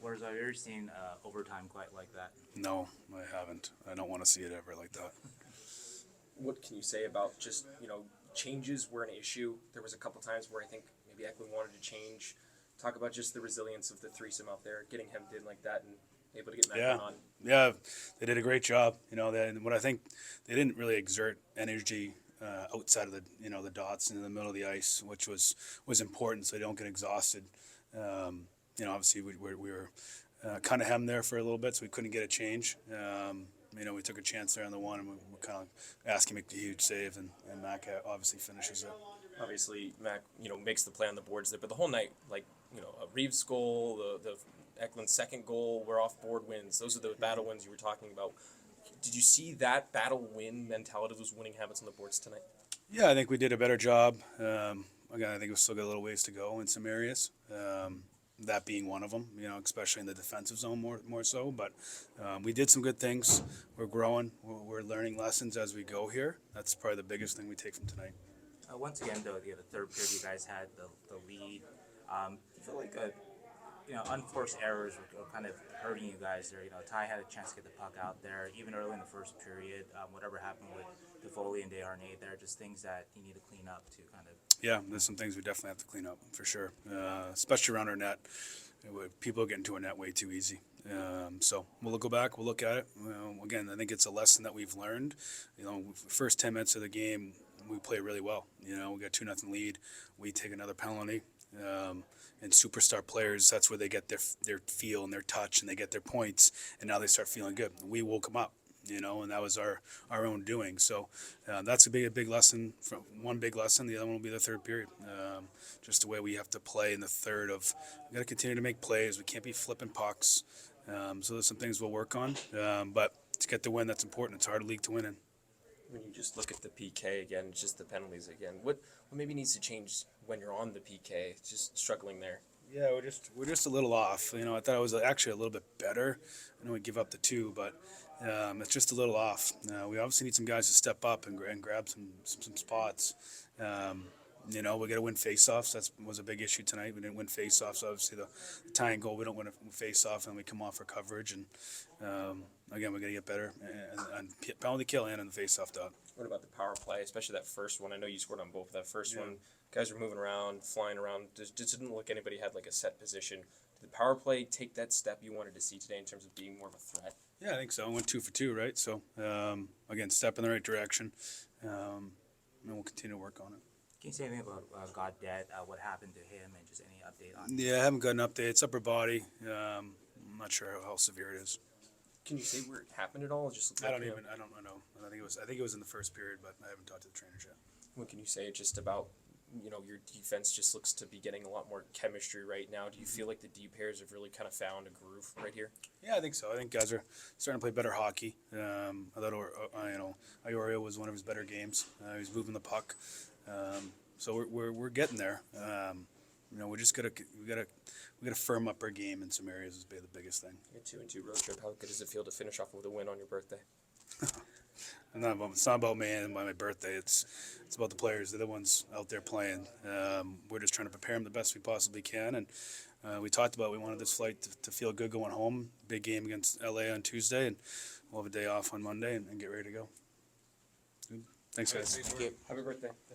Whereas I've ever seen overtime quite like that. No, I haven't. I don't want to see it ever like that. What can you say about just, changes were an issue? There was a couple times where I think maybe Eklund wanted to change. Talk about just the resilience of the threesome out there, getting hemmed in like that and able to get back Yeah, on. yeah, they did a great job. What I think they didn't really exert energy outside of the dots in the middle of the ice, which was important, so they don't get exhausted. Obviously we were kind of hemmed there for a little bit, so we couldn't get a change. We took a chance there on the one, and we kind of asked him to make a huge save, and Mac obviously finishes it. Obviously, Mac, makes the play on the boards there, but the whole night, a Reeves goal, the Eklund's second goal, were off board wins. Those are the battle wins you were talking about. Did you see that battle win mentality, those winning habits on the boards tonight? Yeah, I think we did a better job. Again, I think we still got a little ways to go in some areas. That being one of them, especially in the defensive zone more so. But we did some good things. We're growing. We're learning lessons as we go here. That's probably the biggest thing we take from tonight. Once again, though, the third period you guys had the lead. You feel like unforced errors were kind of hurting you guys there. Ty had a chance to get the puck out there, even early in the first period. Whatever happened with DeFoley and Desharnais there, just things that you need to clean up to kind of. Yeah, there's some things we definitely have to clean up for sure, especially around our net. People get into our net way too easy. So we'll go back, we'll look at it. Again, I think it's a lesson that we've learned. First 10 minutes of the game, we play really well. We got 2-0 lead. We take another penalty. And superstar players, that's where they get their feel and their touch, and they get their points, and now they start feeling good. We woke them up, and that was our own doing. So that's a big lesson. One big lesson. The other one will be the third period. Just the way we have to play in the third. We got to continue to make plays. We can't be flipping pucks. So there's some things we'll work on. But to get the win, that's important. It's a hard league to win in. When you just look at the PK again, just the penalties again, what maybe needs to change when you're on the PK? It's just struggling there. Yeah, we're just a little off. I thought it was actually a little bit better. I know we give up the 2, but it's just a little off. We obviously need some guys to step up and grab some spots. We got to win faceoffs. That was a big issue tonight. We didn't win faceoffs. Obviously, the tying goal, we don't win a faceoff, and we come off for coverage. And again, we got to get better on penalty kill and on the faceoff dog. What about the power play, especially that first one? I know you scored on both. That first one, guys were moving around, flying around. Just didn't look like anybody had like a set position. Did the power play take that step you wanted to see today in terms of being more of a threat? Yeah, I think so. I went 2 for 2, right? So again, step in the right direction, and we'll continue to work on it. Can you say anything about Gaudette, what happened to him, and just any update on it? Yeah, I haven't got an update. It's upper body. I'm not sure how severe it is. Can you say where it happened at all? It just I don't know. I think it was in the first period, but I haven't talked to the trainers yet. What can you say just about, your defense just looks to be getting a lot more chemistry right now. Do you feel like the D pairs have really kind of found a groove right here? Yeah, I think so. I think guys are starting to play better hockey. I thought, Iorio was one of his better games. He was moving the puck. So we're getting there. We just gotta firm up our game in some areas is the biggest thing. Your 2-2 road trip. How good does it feel to finish off with a win on your birthday? It's not about me and my birthday. It's about the players. They're the ones out there playing. We're just trying to prepare them the best we possibly can. And we talked about we wanted this flight to feel good going home. Big game against LA on Tuesday, and we'll have a day off on Monday and get ready to go. Thanks, guys. Thank you. Happy birthday.